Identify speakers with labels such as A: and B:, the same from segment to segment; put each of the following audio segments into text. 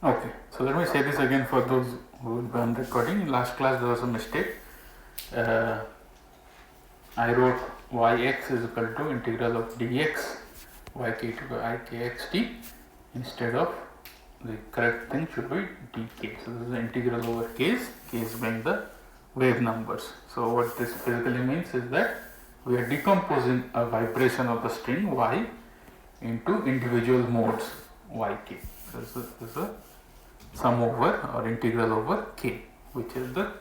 A: Okay, so let me say this again for those who will be on recording. In last class there was a mistake. I wrote yx is equal to integral of dx ykt by ikxt instead of the correct thing should be dk. So this is the integral over k's, k's being the wave numbers. So what this basically means is that we are decomposing a vibration of the string y into individual modes yk. So this is a sum over or integral over k, which is the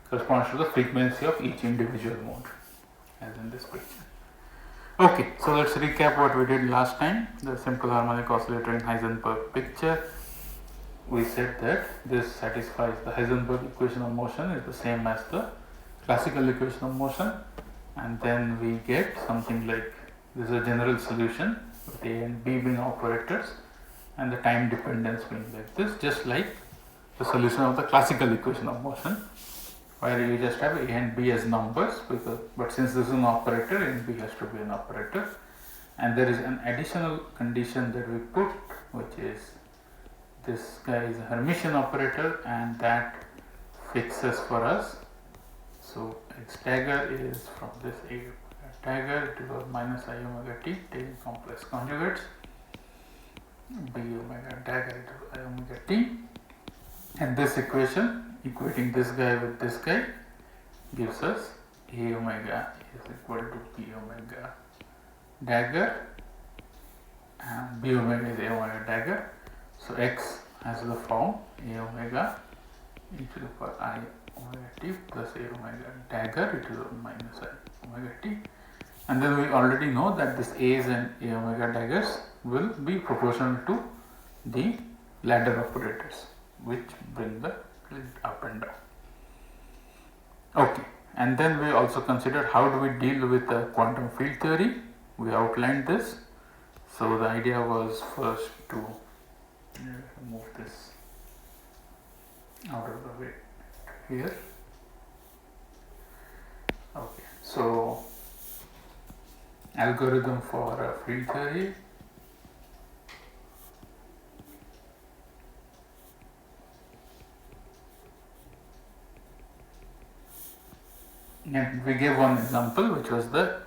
A: corresponds to the frequency of each individual mode, as in this picture. Okay, so let's recap what we did last time. The simple harmonic oscillator in Heisenberg picture. We said that this satisfies the Heisenberg equation of motion is the same as the classical equation of motion, and then we get something like this is a general solution with a and b being operators and the time dependence being like this, just like the solution of the classical equation of motion, where you just have a and b as numbers, but since this is an operator, a and b has to be an operator, and there is an additional condition that we put, which is this guy is a Hermitian operator, and that fixes for us. So x dagger is from this a dagger to the minus I omega t taking complex conjugates, b omega dagger to I omega t, and this equation equating this guy with this guy gives us a omega is equal to b omega dagger and b omega is a omega dagger. So x has the form a omega e to the power I omega t plus a omega dagger e to the minus I omega t, and then we already know that this a's and a omega daggers will be proportional to the ladder operators, which bring the field up and down. Okay, and then we also considered how do we deal with the quantum field theory. We outlined this. So the idea was first to move this out of the way here. Okay, so algorithm for field theory. And we gave one example, which was the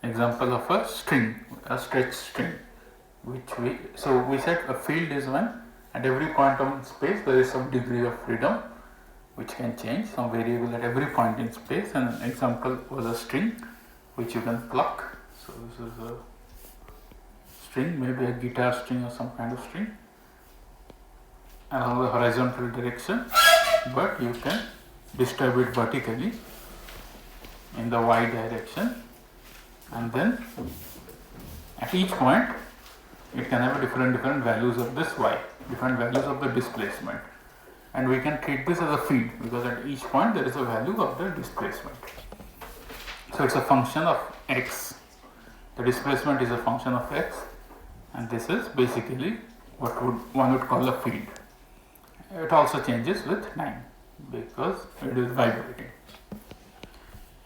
A: example of a string, a stretched string, so we said a field is when at every point in space there is some degree of freedom which can change, some variable at every point in space, and an example was a string which you can pluck. So this is a string, maybe a guitar string or some kind of string along the horizontal direction, but you can disturb it vertically in the y direction, and then at each point it can have different values of this y, different values of the displacement, and we can treat this as a field because at each point there is a value of the displacement. So it's a function of x, the displacement is a function of x, and this is basically what one would call a field. It also changes with time because it is vibrating,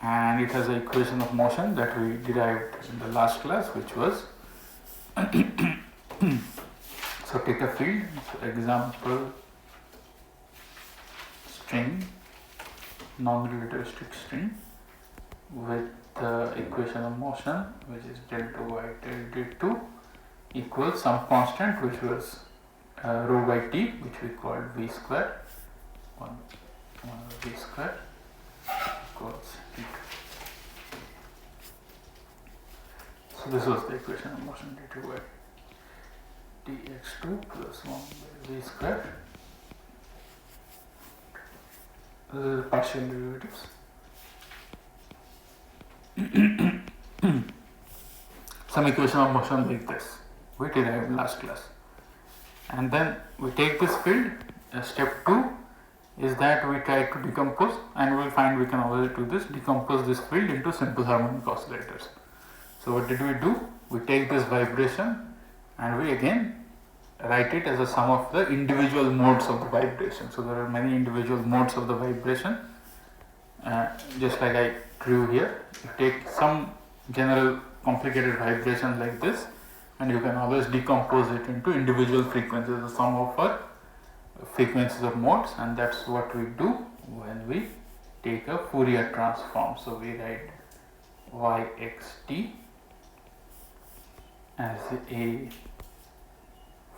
A: and it has an equation of motion that we derived in the last class, which was so take a field, so example string, non-relativistic string with the equation of motion, which is del 2 y del d2 equals some constant which was rho by t, which we called v square, 1 v square equals t2. So this was the equation of motion d2 by dx2 plus 1 by v square. This is the partial derivatives. Some equation of motion like this we derived last class, and then we take this field. Step 2 is that we try to decompose, and we will find we can always do this, decompose this field into simple harmonic oscillators. So what did we do? We take this vibration and we again write it as a sum of the individual modes of the vibration. So there are many individual modes of the vibration, just like I drew here. You take some general complicated vibration like this, and you can always decompose it into individual frequencies, the sum of our frequencies of modes, and that's what we do when we take a Fourier transform. So we write yxt as a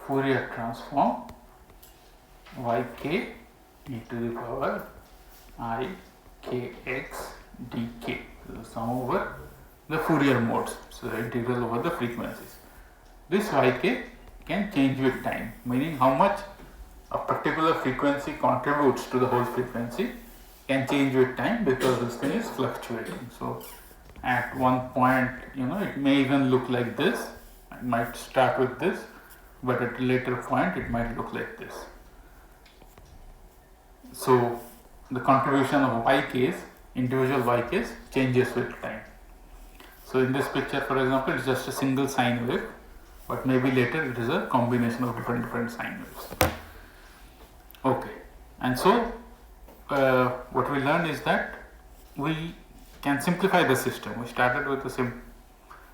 A: Fourier transform yk e to the power I kx dk, the sum over the Fourier modes, so the integral over the frequencies. This yk can change with time, meaning how much a particular frequency contributes to the whole frequency can change with time, because this thing is fluctuating. So at one point, it may even look like this. It might start with this, but at a later point it might look like this. So the contribution of yk's, individual yk's, changes with time. So in this picture, for example, it's just a single sine wave, but maybe later it is a combination of different sine waves. Okay, and so what we learned is that we can simplify the system. We started with a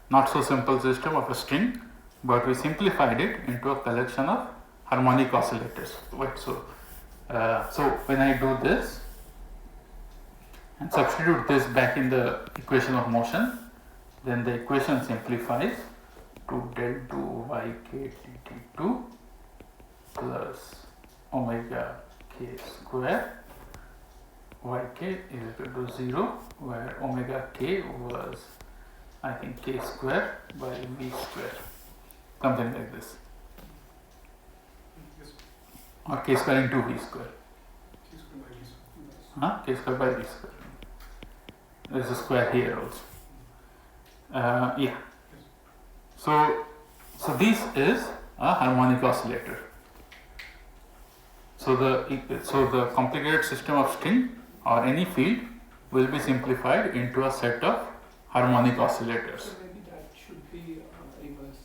A: not so simple system of a string, but we simplified it into a collection of harmonic oscillators. Right? So when I do this and substitute this back in the equation of motion, then the equation simplifies to del 2 yk dt2 plus omega k square yk is equal to 0, where omega k was, I think, k square by v square, something like this, or k square into v square. K square by v square. There is a square here also. Yeah. So this is a harmonic oscillator. So the complicated system of string or any field will be simplified into a set of harmonic oscillators.
B: So maybe that should be reverse.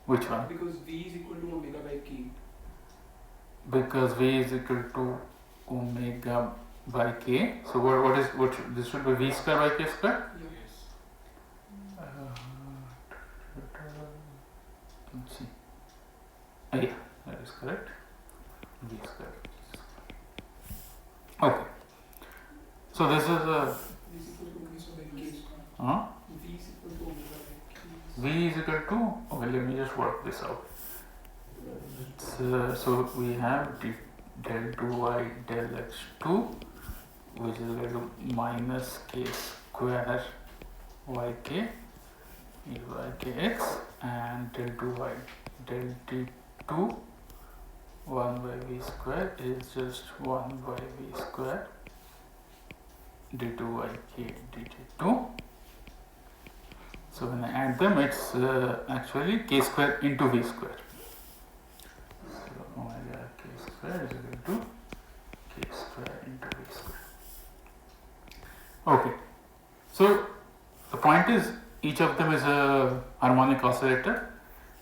A: Which one?
B: Because V is equal to omega by k.
A: Because V is equal to omega by k. So what this should be V square by k square?
B: Yes.
A: Let's see. Yeah, that is correct. V square. Okay. So this is a
B: V is equal to omega by k. V is equal to omega by k.
A: V is equal to, okay, let me just work this out. So we have del 2y del x2, which is equal to minus k square yk is ykx, and del 2y del d2 1 by v square is just 1 by v square d2 yk dt2. So when I add them, it's actually k square into v square. So omega k square is equal to k square into v square. Okay. So the point is, each of them is a harmonic oscillator,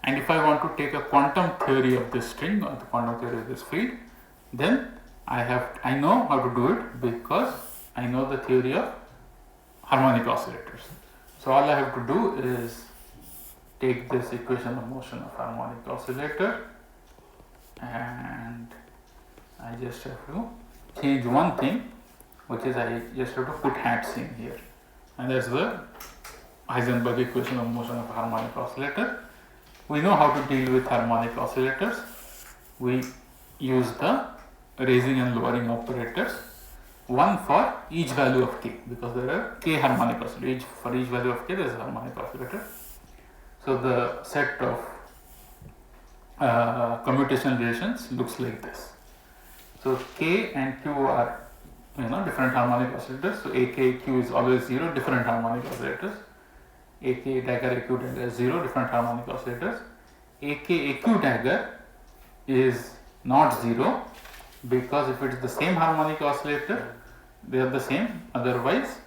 A: and if I want to take a quantum theory of this string or the quantum theory of this field, then I know how to do it because I know the theory of harmonic oscillators. So all I have to do is take this equation of motion of harmonic oscillator, and I just have to change one thing, which is I just have to put hats in here, and that's the Heisenberg equation of motion of harmonic oscillator. We know how to deal with harmonic oscillators. We use the raising and lowering operators, one for each value of k, because there are k harmonic oscillators. For each value of k there is a harmonic oscillator. So the set of commutation relations looks like this. So k and q are different harmonic oscillators. So ak q is always 0, different harmonic oscillators. ak dagger aq dagger is 0, different harmonic oscillators. ak aq dagger is not 0, because if it is the same harmonic oscillator, they are the same, otherwise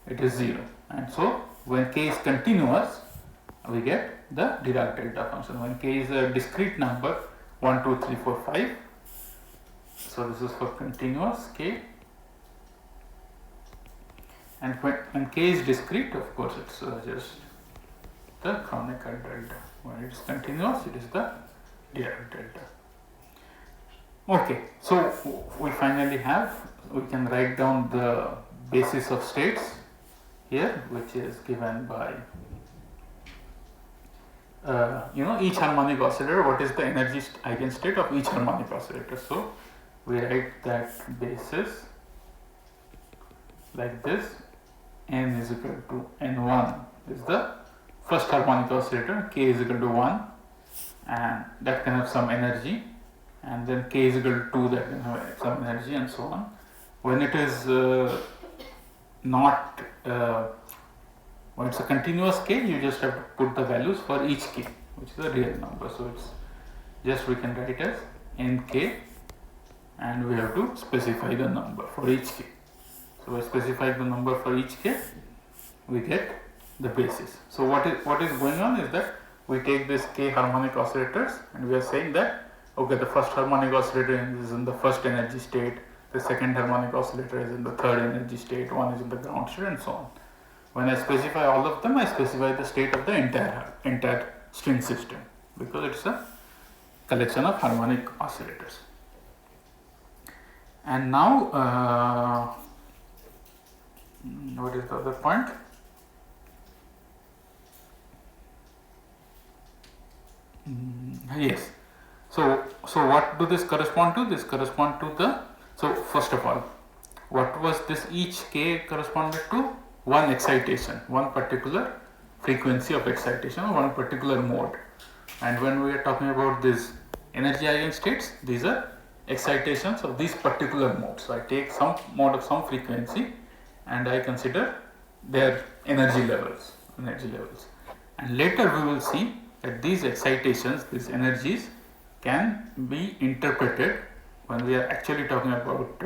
A: it is 0. And so when k is continuous, we get the Dirac delta function. When k is a discrete number 1, 2, 3, 4, 5, so this is for continuous k, and when k is discrete, of course it's just the Kronecker delta. When it is continuous, it is the Dirac delta. Okay, so we finally we can write down the basis of states here, which is given by each harmonic oscillator, what is the energy eigenstate of each harmonic oscillator. So we write that basis like this: n is equal to n1 is the first harmonic oscillator, k is equal to 1, and that can have some energy, and then k is equal to 2, that can have some energy, and so on. When it is not when it's a continuous k, you just have to put the values for each k, which is a real number. So it's just, we can write as nk, and we have to specify the number for each k. So by specifying the number for each k, we get the basis. So what is going on is that we take this k harmonic oscillators, and we are saying that okay, the first harmonic oscillator is in the first energy state, the second harmonic oscillator is in the third energy state, one is in the ground state, and so on. When I specify all of them, I specify the state of the entire string system, because it's a collection of harmonic oscillators. And now, what is the other point? Yes. So what do this correspond to? This correspond to the, so first of all, what was this each k corresponded to? One excitation, one particular frequency of excitation, or one particular mode. And when we are talking about these energy eigenstates, these are excitations of these particular modes. So I take some mode of some frequency and I consider their energy levels. And later we will see that these excitations, these energies, can be interpreted when we are actually talking about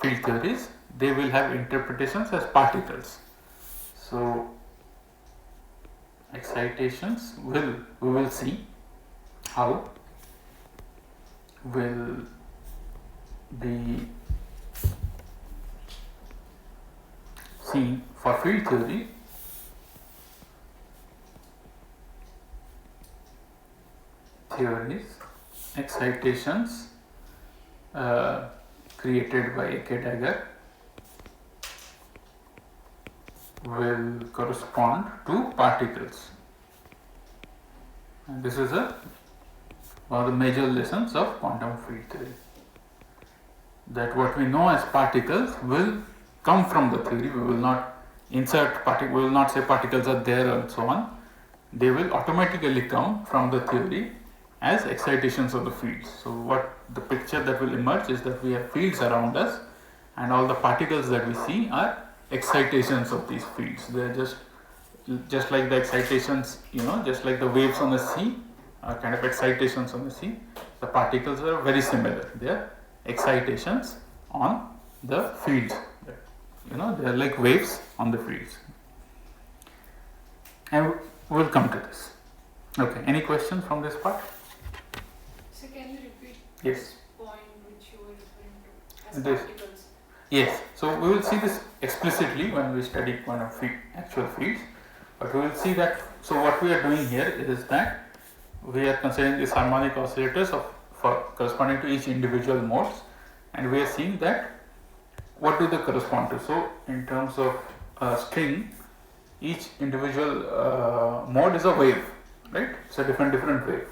A: field theories. They will have interpretations as particles. So excitations we will see how will be seen for field theory. Excitations created by a k dagger will correspond to particles, and this is one of the major lessons of quantum field theory, that what we know as particles will come from the theory. We will not insert we will not say particles are there and so on. They will automatically come from the theory as excitations of the fields. So what the picture that will emerge is that we have fields around us, and all the particles that we see are excitations of these fields. They are just like the excitations, just like the waves on the sea are kind of excitations on the sea. The particles are very similar. They are excitations on the fields. They are like waves on the fields. And we'll come to this. Okay, any questions from this part?
B: So can you repeat
A: Yes.
B: this point which you were referring to as
A: This.
B: particles?
A: Yes, so we will see this explicitly when we study quantum actual fields, but we will see that. So what we are doing here is that we are considering these harmonic oscillators for corresponding to each individual modes, and we are seeing that what do they correspond to. So in terms of a string, each individual mode is a wave, right? It's a different wave.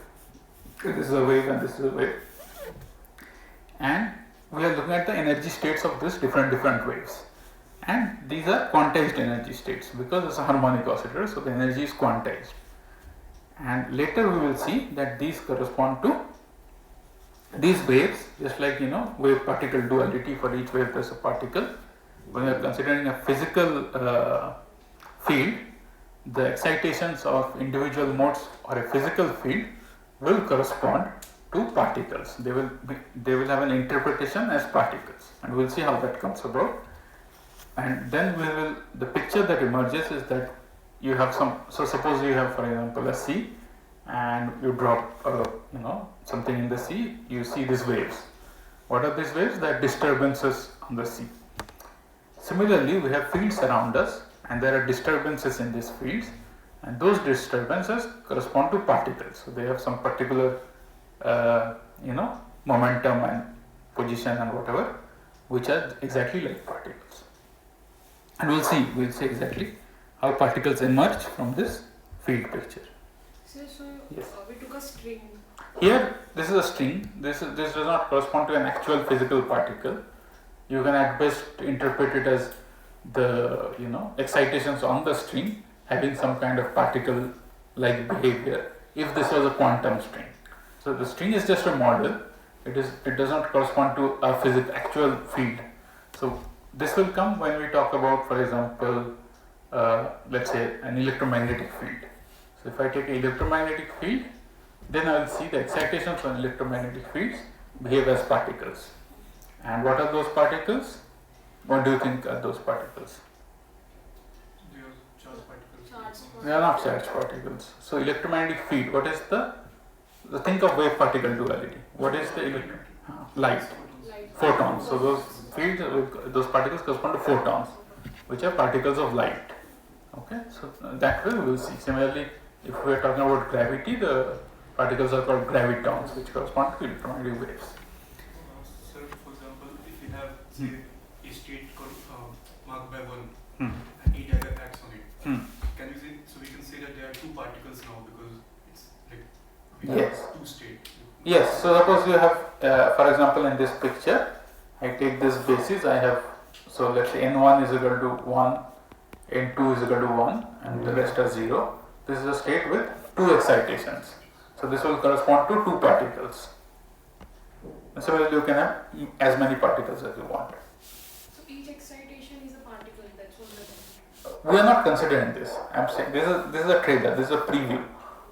A: This is a wave and this is a wave, and we are looking at the energy states of these different waves, and these are quantized energy states because it's a harmonic oscillator, so the energy is quantized. And later we will see that these correspond to these waves, just like wave particle duality. For each wave there's a particle. When we are considering a physical field, the excitations of individual modes or a physical field will correspond to particles. They will have an interpretation as particles, and we'll see how that comes about. And then the picture that emerges is that you have so suppose you have, for example, a sea, and you drop something in the sea, you see these waves. What are these waves? They are disturbances on the sea. Similarly, we have fields around us, and there are disturbances in these fields, and those disturbances correspond to particles. So they have some particular momentum and position and whatever, which are exactly like particles. And we'll see exactly how particles emerge from this field picture.
B: So
A: Yes.
B: we took a string.
A: Here, this is a string. This does not correspond to an actual physical particle. You can at best interpret it as the excitations on the string having some kind of particle-like behavior. If this was a quantum string, so the string is just a model. It does not correspond to a actual field. So this will come when we talk about, for example, let's say an electromagnetic field. So if I take an electromagnetic field, then I will see the excitations on electromagnetic fields behave as particles. And what are those particles? What do you think are those particles?
B: They are charged particles.
A: They are not charged particles. So electromagnetic field, what is the think of wave particle duality. What is the light? Photons. So those fields, those particles correspond to photons, which are particles of light. Okay, so that way we will see. Similarly, if we are talking about gravity, the particles are called gravitons, which correspond to electromagnetic waves.
C: Sir, for example, if we have say a state called marked by 1 and each other acts on it, can we say, so we can say that there are two particles now because it's like we have two states.
A: Yes, so suppose you have, for example, in this picture, I take this basis, I have, so let's say n1 is equal to 1, n2 is equal to 1, and the rest are 0. This is a state with two excitations. So this will correspond to two particles. And similarly, you can have as many particles as you want.
B: So each excitation is a particle. That's what we're doing.
A: We are not considering this. I'm saying this is a trailer, this is a preview.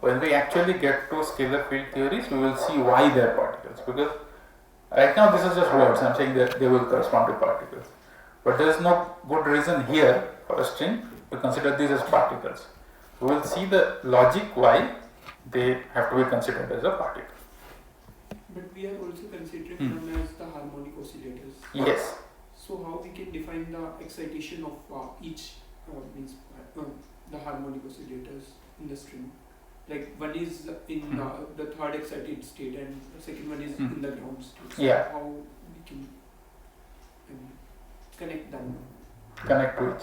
A: When we actually get to scalar field theories, we will see why they are particles. Because right now this is just words. I'm saying that they will correspond to particles. But there is no good reason here for a string to consider these as particles. We will see the logic why they have to be considered as a particle.
D: But we are also considering them as the harmonic oscillators.
A: Yes.
D: So how we can define the excitation of each means the harmonic oscillators in the string? Like one is in the third excited state and the second one is in the ground state. So
A: Yeah.
D: how we can connect them?
A: Connect which?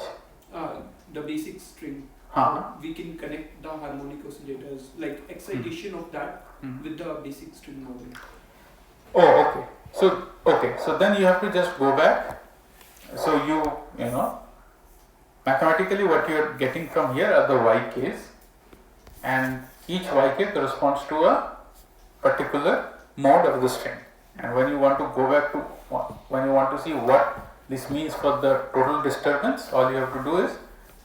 D: The basic string. We can connect the harmonic oscillators, like excitation of that with the basic string model.
A: Oh, okay. So then you have to just go back. So you know, mathematically what you are getting from here are the yks, and each yk corresponds to a particular mode of the string. And when you want to go back to, when you want to see what this means for the total disturbance, all you have to do is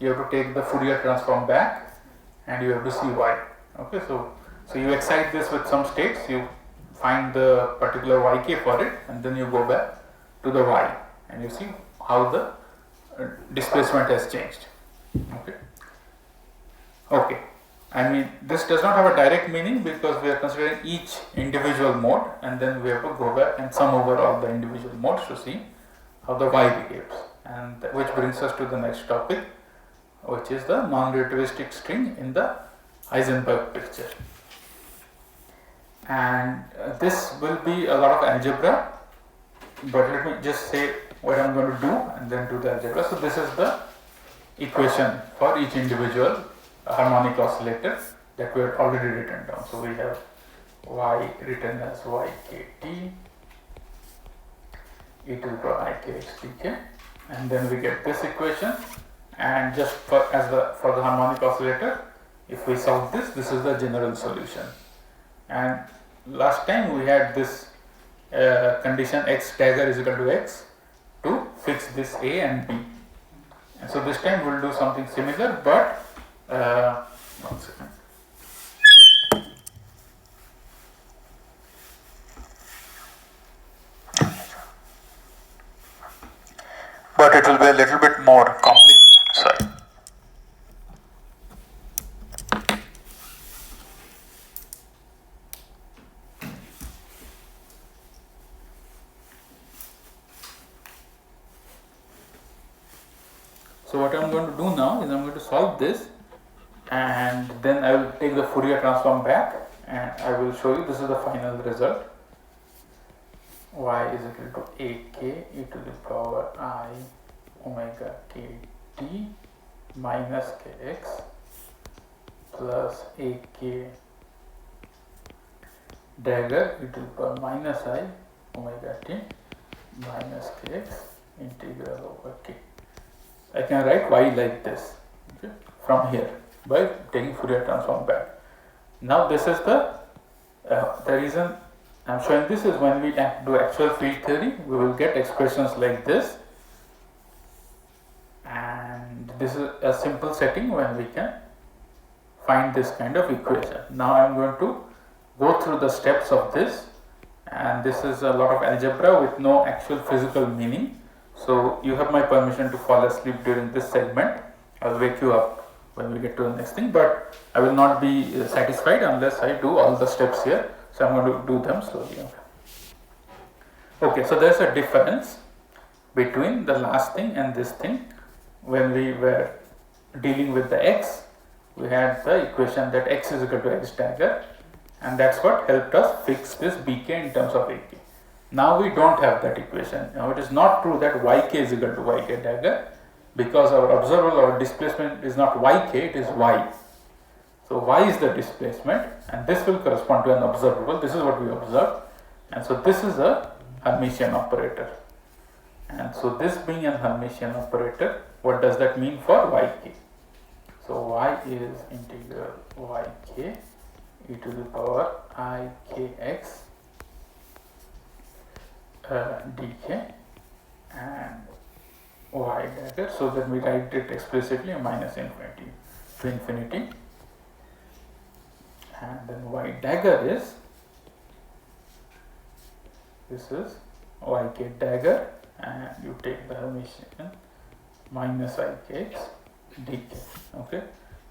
A: you have to take the Fourier transform back and you have to see y. Okay, so you excite this with some states, you find the particular yk for it, and then you go back to the y and you see how the displacement has changed. Okay. I mean, this does not have a direct meaning because we are considering each individual mode, and then we have to go back and sum over all the individual modes to see how the y behaves. And which brings us to the next topic, which is the non-relativistic string in the Heisenberg picture. And this will be a lot of algebra, but let me just say what I'm going to do and then do the algebra. So this is the equation for each individual harmonic oscillator that we have already written down. So we have y written as ykt e to the power ikxtk, and then we get this equation, and just for the harmonic oscillator, if we solve this is the general solution. And last time we had this condition x dagger is equal to x to fix this a and b, and so this time we'll do something similar, but one second. But it will be a little bit more complicated. Sorry. So what I'm going to do now is I'm going to solve this, and then I will take the Fourier transform back and I will show you this is the final result. y is equal to ak e to the power I omega kt minus kx plus ak dagger e to the power minus I omega t minus kx integral over k. I can write y like this, okay, from here by taking Fourier transform back. Now this is the reason I am showing this is when we do actual field theory, we will get expressions like this, and this is a simple setting when we can find this kind of equation. Now I am going to go through the steps of this, and this is a lot of algebra with no actual physical meaning. So you have my permission to fall asleep during this segment. I will wake you up when we get to the next thing, but I will not be satisfied unless I do all the steps here. So I am going to do them slowly. Okay, so there is a difference between the last thing and this thing. When we were dealing with the x, we had the equation that x is equal to x dagger, and that's what helped us fix this bk in terms of ak. Now we don't have that equation. Now it is not true that yk is equal to yk dagger, because our observable or displacement is not yk, it is y. So y is the displacement, and this will correspond to an observable. This is what we observed, and so this is a Hermitian operator. And so this being an Hermitian operator, what does that mean for yk? So y is integral yk e to the power I kx dk and y dagger, so that we write it explicitly minus infinity to infinity, and then y dagger is, this is yk dagger, and you take the Hermitian minus ikx dk. Okay,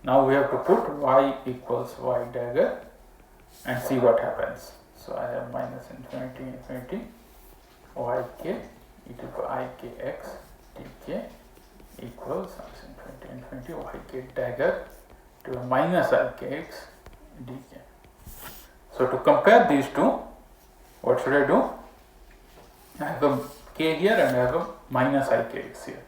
A: now we have to put y equals y dagger and see what happens. So I have minus infinity infinity yk e to the power ikx dk equals infinity infinity yk dagger to a minus ikx dk. So to compare these two, what should I do? I have a k here and I have a minus ikx here.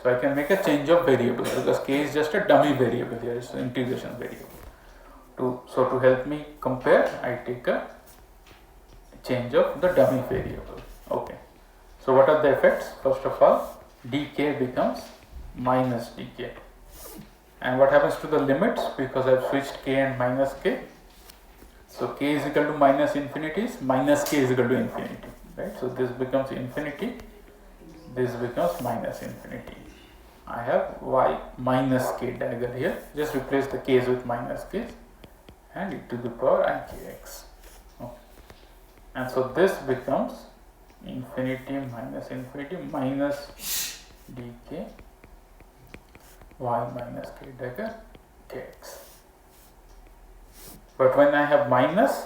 A: So I can make a change of variable, because k is just a dummy variable here, it's an integration variable. So to help me compare, I take a change of the dummy variable. Okay. So what are the effects? First of all, dk becomes minus dk. And what happens to the limits? Because I have switched k and minus k. So k is equal to minus infinity, minus k is equal to infinity. Right? So this becomes infinity, this becomes minus infinity. I have y minus k dagger here. Just replace the k's with minus k's and e to the power ikx. Okay. And so this becomes infinity minus dk y minus k dagger kx. But when I have minus,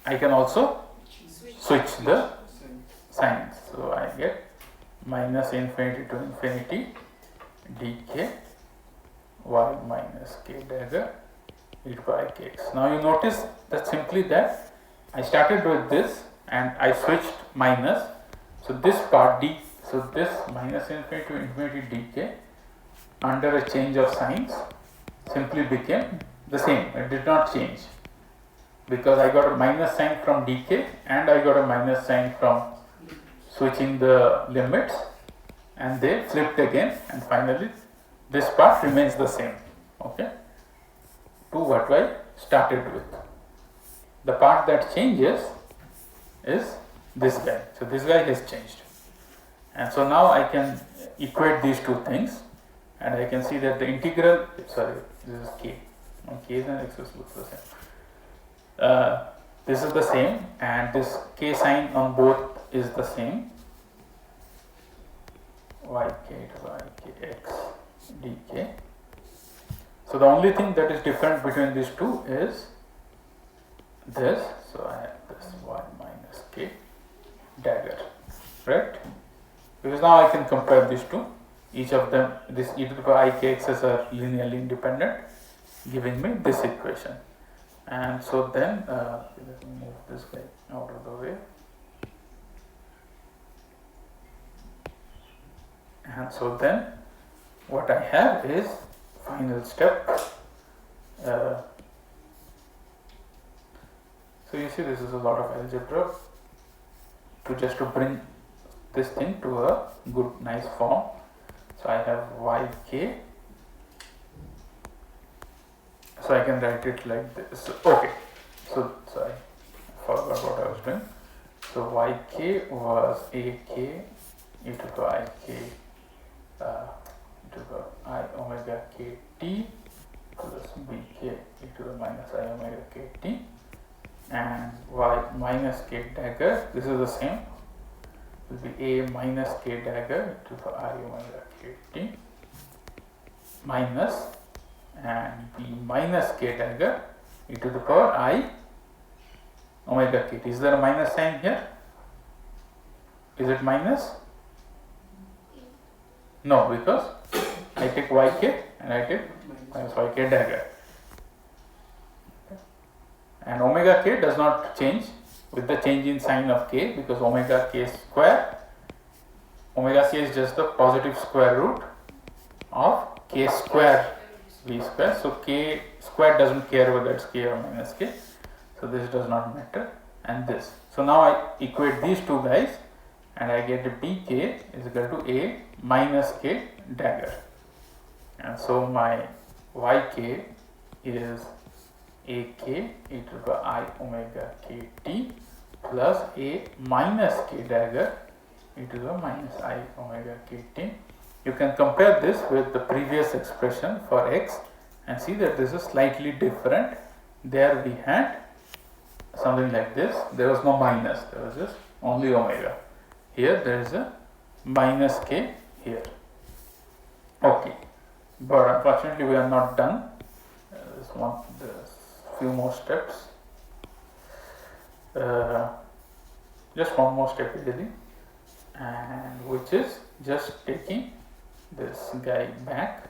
A: I can also switch the signs. So I get minus infinity to infinity dk y minus k dagger e to the power kx. Now you notice that simply that I started with this and I switched minus. So this part d, so this minus infinity to infinity dk under a change of signs simply became the same. It did not change, because I got a minus sign from dk and I got a minus sign from switching the limits, and they flipped again, and finally this part remains the same. Okay, to what I started with. The part that changes is this guy. So this guy has changed, and so now I can equate these two things, and I can see that the integral, sorry, this is k. K and x looks the same. This is the same, and this k sign on both is the same. Yk to ykx dk. So the only thing that is different between these two is this. So I have this y minus k dagger, right? Because now I can compare these two. Each of them, this e to the power ikx's are linearly independent, giving me this equation. And so then let me move this guy out of the way. And so then what I have is final step. So you see this is a lot of algebra to bring this thing to a good nice form. So I have yk, so I can write it like this. Okay, so sorry, I forgot what I was doing. So yk was ak e to the ik to the I omega kt plus bk e to the minus I omega kt, and y minus k dagger, this is the same, will be a minus k dagger to the I omega kt minus, and b minus k dagger e to the power I omega kt. Is there a minus sign here? Is it minus? No, because I take yk and I take minus yk dagger. And omega k does not change with the change in sign of k, because omega k square, omega k is just the positive square root of k square v square. So k square doesn't care whether it's k or minus k. So this does not matter, and this. So now I equate these two guys and I get bk is equal to a minus k dagger. And so my yk is ak e to the I omega kt plus a minus k dagger e to the minus I omega kt. You can compare this with the previous expression for x and see that this is slightly different. There we had something like this, there was no minus, there was just only omega. Here there is a minus k here. Okay, but unfortunately we are not done. There's few more steps. Just one more step really, and which is just taking this guy back,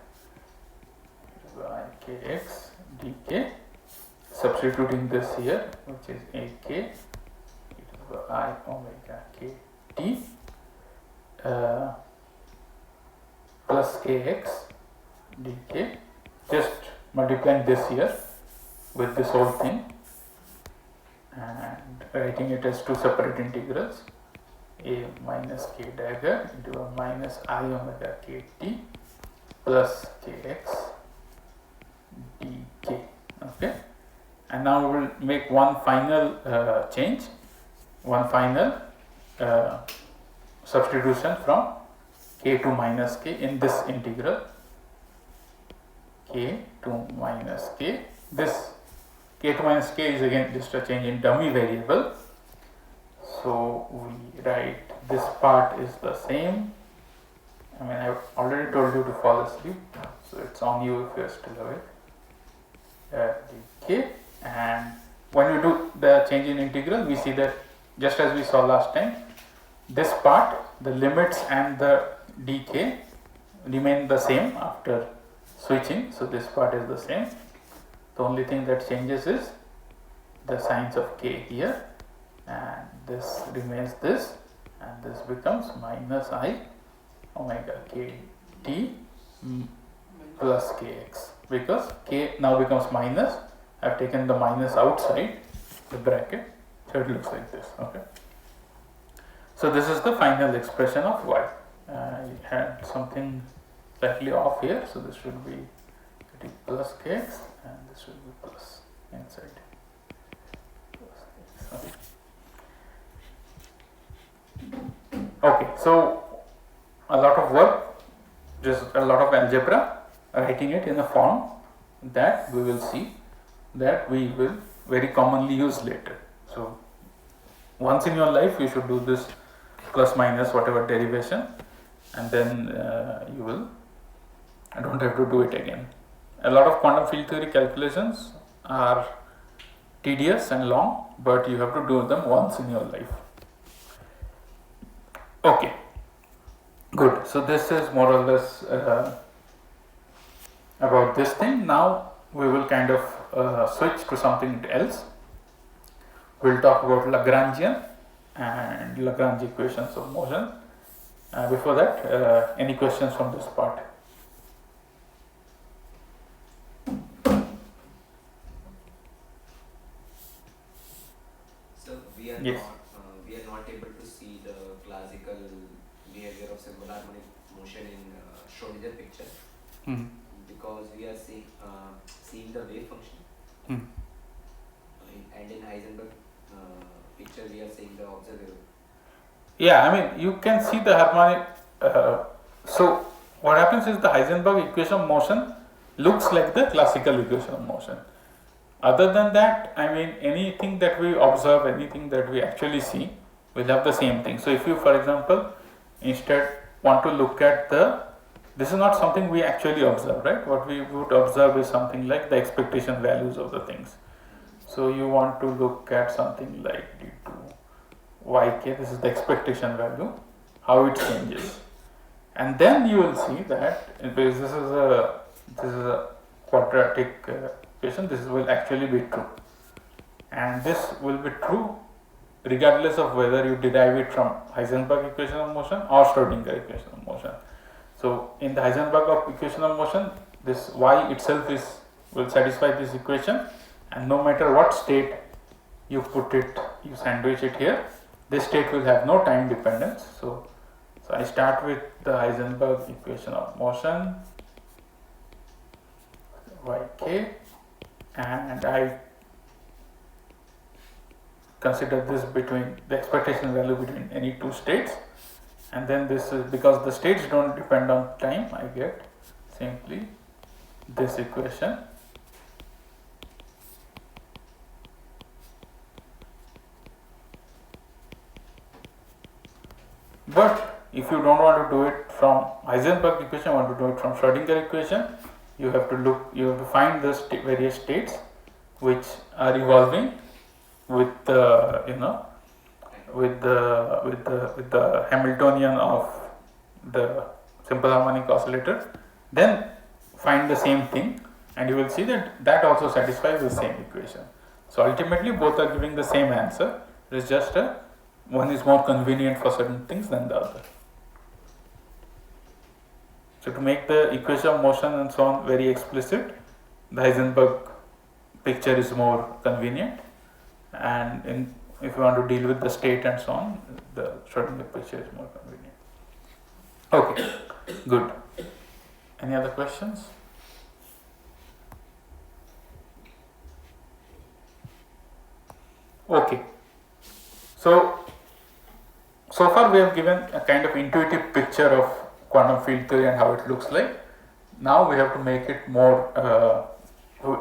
A: ikx dk, substituting this here, which is ak e to the I omega kt plus kx dk, just multiplying this here with this whole thing and writing it as two separate integrals, a minus k dagger into a minus I omega kt plus kx dk. Okay, and now we will make one final change, one final substitution from k to minus k in this integral, k to minus k. This k to minus k is again just a change in dummy variable. So we write this part is the same. I mean, I've already told you to fall asleep, so it's on you if you're still awake. Dk, and when we do the change in integral, we see that just as we saw last time, this part, the limits and the dk remain the same after switching, so this part is the same. The only thing that changes is the signs of k here, and this remains this, and this becomes minus I omega kt plus kx, because k now becomes minus. I have taken the minus outside the bracket, so it looks like this. Okay, so this is the final expression of y. I had something slightly off here, so this should be plus kx and this will be plus inside. Plus kx. Okay, so a lot of work, just a lot of algebra, writing it in a form that we will see, that we will very commonly use later. So once in your life you should do this plus minus whatever derivation, and then you will don't have to do it again. A lot of quantum field theory calculations are tedious and long, but you have to do them once in your life. Okay, good. So this is more or less about this thing. Now we will kind of switch to something else. We'll talk about Lagrangian and Lagrange equations of motion, Before that, any questions from this part?
E: So we are
A: Yes.
E: not able to see the classical behavior of simple harmonic motion in Schrodinger picture
A: Hmm.
E: because we are seeing the wave function.
A: Hmm.
E: And in Heisenberg picture we are seeing the observable.
A: Yeah, I mean, you can see the harmonic. So, what happens is the Heisenberg equation of motion looks like the classical equation of motion. Other than that, I mean, anything that we observe, anything that we actually see, will have the same thing. So, if you, for example, instead want to look at this is not something we actually observe, right? What we would observe is something like the expectation values of the things. So, you want to look at something like d2 yk, this is the expectation value, how it changes, and then you will see that because this is a quadratic equation, this will actually be true, and this will be true regardless of whether you derive it from Heisenberg equation of motion or Schrodinger equation of motion. So in the Heisenberg equation of motion, this y itself will satisfy this equation, and no matter what state you put it, you sandwich it here, this state will have no time dependence. So I start with the Heisenberg equation of motion yk, and I consider this between the expectation value between any two states, and then this is because the states don't depend on time, I get simply this equation. But if you don't want to do it from Heisenberg equation, want to do it from Schrodinger equation, you have to find the various states which are evolving with the with the Hamiltonian of the simple harmonic oscillator. Then find the same thing, and you will see that also satisfies the same equation. So ultimately, both are giving the same answer. It is just one is more convenient for certain things than the other. So to make the equation of motion and so on very explicit, the Heisenberg picture is more convenient, and if you want to deal with the state and so on, the Schrodinger picture is more convenient. Okay, good. Any other questions? Okay. So far we have given a kind of intuitive picture of quantum field theory and how it looks like. Now we have to make it more,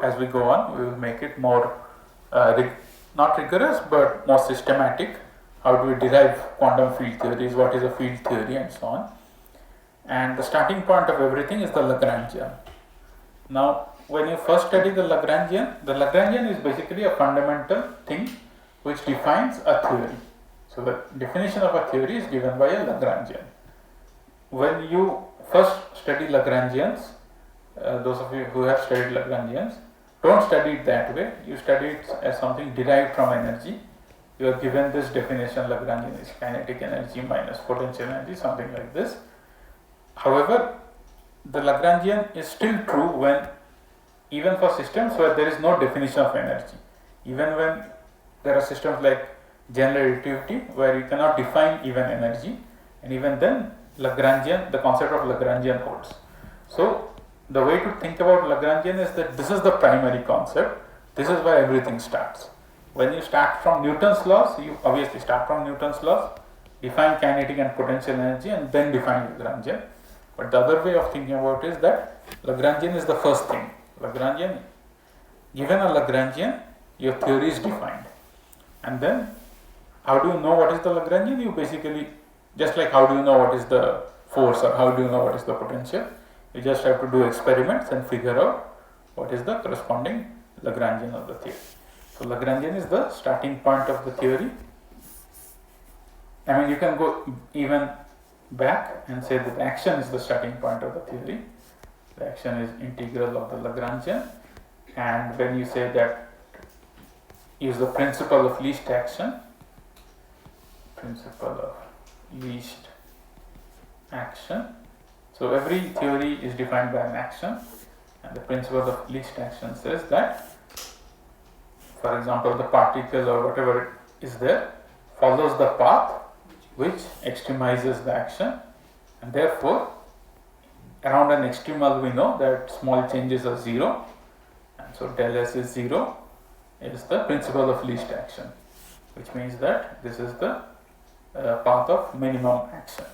A: as we go on, we will make it more, not rigorous but more systematic. How do we derive quantum field theories, what is a field theory and so on. And the starting point of everything is the Lagrangian. Now when you first study the Lagrangian is basically a fundamental thing which defines a theory. So the definition of a theory is given by a Lagrangian. When you first study Lagrangians, those of you who have studied Lagrangians, don't study it that way. You study it as something derived from energy. You are given this definition: Lagrangian is kinetic energy minus potential energy, something like this. However, the Lagrangian is still true when, even for systems where there is no definition of energy, even when there are systems like general relativity where you cannot define even energy, and even then Lagrangian, the concept of Lagrangian holds. So the way to think about Lagrangian is that this is the primary concept, this is where everything starts. When you start from Newton's laws, you obviously start from Newton's laws, define kinetic and potential energy, and then define Lagrangian. But the other way of thinking about it is that Lagrangian is the first thing. Lagrangian, given a Lagrangian, your theory is defined. And then, how do you know what is the Lagrangian? You basically, just like how do you know what is the force or how do you know what is the potential, you just have to do experiments and figure out what is the corresponding Lagrangian of the theory. So Lagrangian is the starting point of the theory. I mean, you can go even back and say that action is the starting point of the theory. The action is integral of the Lagrangian, and when you say that use the principle of least action, principle of least action. So every theory is defined by an action, and the principle of least action says that, for example, the particle or whatever is there follows the path which extremizes the action, and therefore around an extremal we know that small changes are zero, and so del S is zero is the principle of least action, which means that this is the path of minimum action.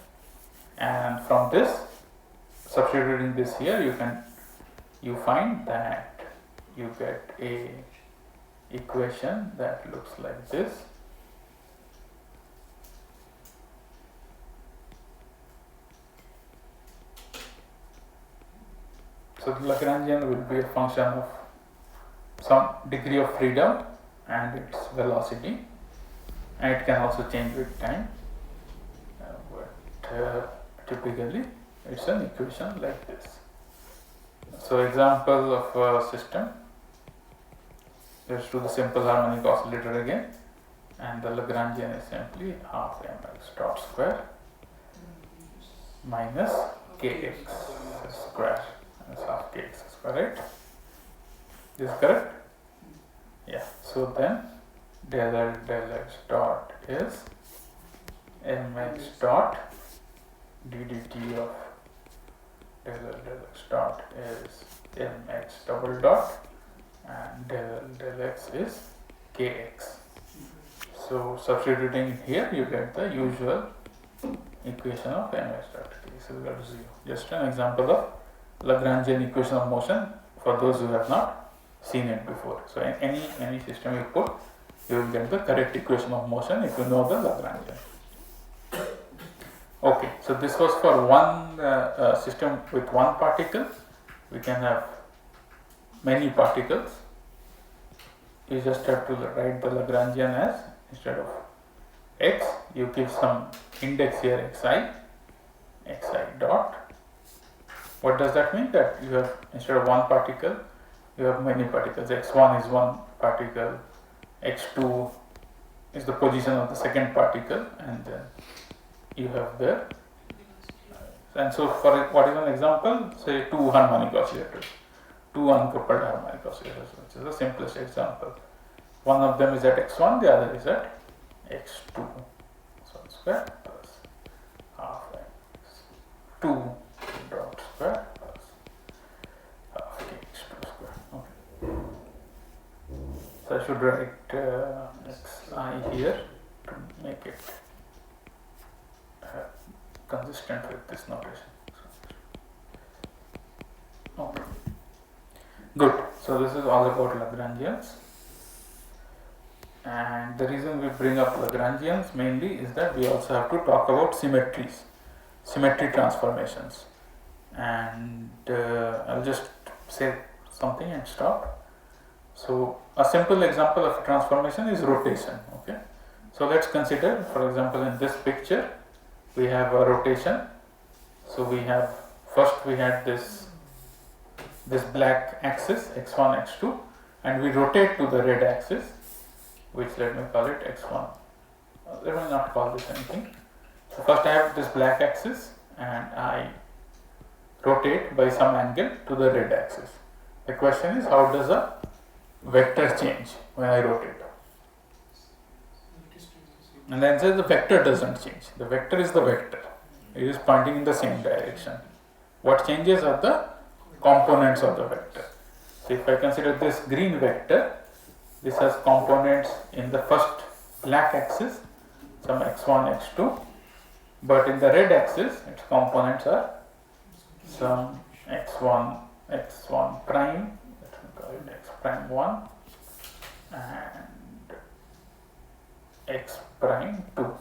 A: And from this, substituting this here, you find that you get a equation that looks like this. So the Lagrangian will be a function of some degree of freedom and its velocity, and it can also change with time, but typically it's an equation like this. So example of a system, let's do the simple harmonic oscillator again, and the Lagrangian is simply half mx dot square minus kx square, and it's half kx square, right? This is correct? Yeah. So then del L del x dot is mx dot ddt of del L del x dot is mx double dot, and del L del x is kx. So substituting here, you get the usual equation of mx dot k is equal to 0. Just an example of Lagrangian equation of motion for those who have not seen it before. So any system you put, you will get the correct equation of motion if you know the Lagrangian. Okay, so this was for one system with one particle. We can have many particles. You just have to write the Lagrangian as, instead of x, you give some index here xi dot. What does that mean? That you have, instead of one particle, you have many particles. x1 is one particle, x2 is the position of the second particle, and then you have there. And so for what is an example? Say two harmonic oscillators, two uncoupled harmonic oscillators, which is the simplest example. One of them is at x1, the other is at x2. So square plus half x2 dot square plus half kx2 square. Okay. So I should write xi here to make it consistent with this notation. Okay. Good. So this is all about Lagrangians. And the reason we bring up Lagrangians mainly is that we also have to talk about symmetries, symmetry transformations. And I'll just say something and stop. So a simple example of transformation is rotation. Okay. So let's consider, for example, in this picture, we have a rotation. So we have, first we had this black axis x1 x2, and we rotate to the red axis, which let me call it x1. Let me not call this anything. So first I have this black axis and I rotate by some angle to the red axis. The question is, how does a vector change when I rotate? And the answer is the vector doesn't change. The vector is the vector. It is pointing in the same direction. What changes are the components of the vector. So if I consider this green vector, this has components in the first black axis, some x1, x2, but in the red axis, its components are some x1 prime, let me call it x prime 1, and x prime 2.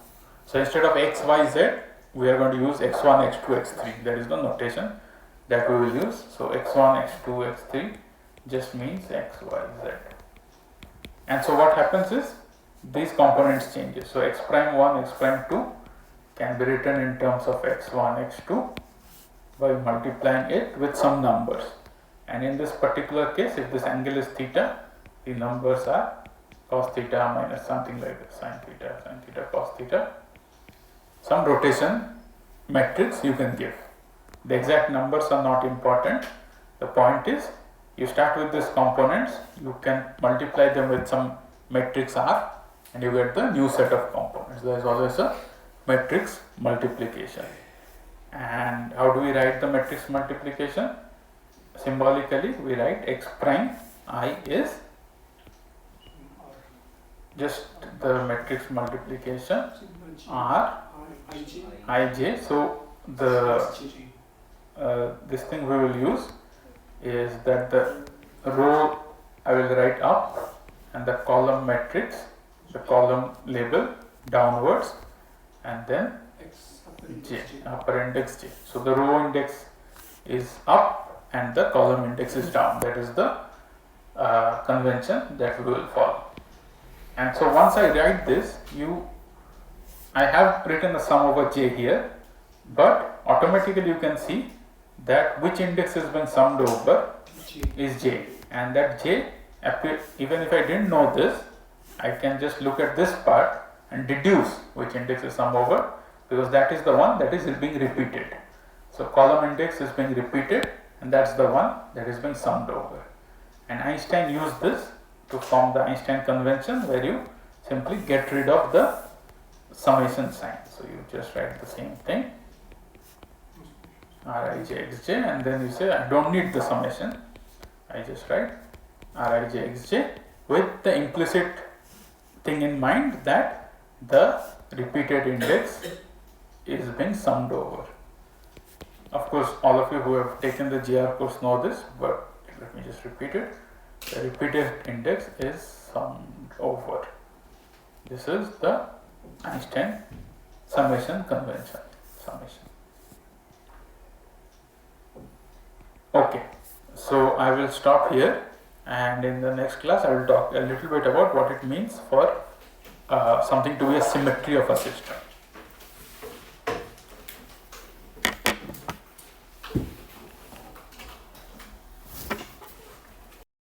A: So instead of x, y, z, we are going to use x1, x2, x3. That is the notation that we will use. So x1, x2, x3 just means x, y, z. And so what happens is, these components changes. So x prime 1, x prime 2 can be written in terms of x1, x2 by multiplying it with some numbers. And in this particular case, if this angle is theta, the numbers are cos theta minus something like this, sin theta, cos theta, some rotation metrics you can give. The exact numbers are not important. The point is, you start with these components, you can multiply them with some matrix R and you get the new set of components. There is always a matrix multiplication. And how do we write the matrix multiplication? Symbolically, we write x prime I is just the matrix multiplication R ij. So the this thing we will use is that the row I will write up and the column matrix, the column label downwards, and then j, upper index j. So the row index is up and the column index is down. That is the convention that we will follow. And so once I write this, I have written a sum over j here, but automatically you can see that which index has been summed over is j, and that j, even if I didn't know this, I can just look at this part and deduce which index is summed over, because that is the one that is being repeated. So column index is being repeated and that's the one that is being summed over. And Einstein used this to form the Einstein convention, where you simply get rid of the summation sign. So you just write the same thing, Rij xj, and then you say I don't need the summation, I just write Rij xj with the implicit thing in mind that the repeated index is being summed over. Of course, all of you who have taken the GR course know this, but let me just repeat it. The repeated index is summed over. This is the Einstein summation convention. Summation. Okay, so I will stop here, and in the next class I will talk a little bit about what it means for something to be a symmetry of a system.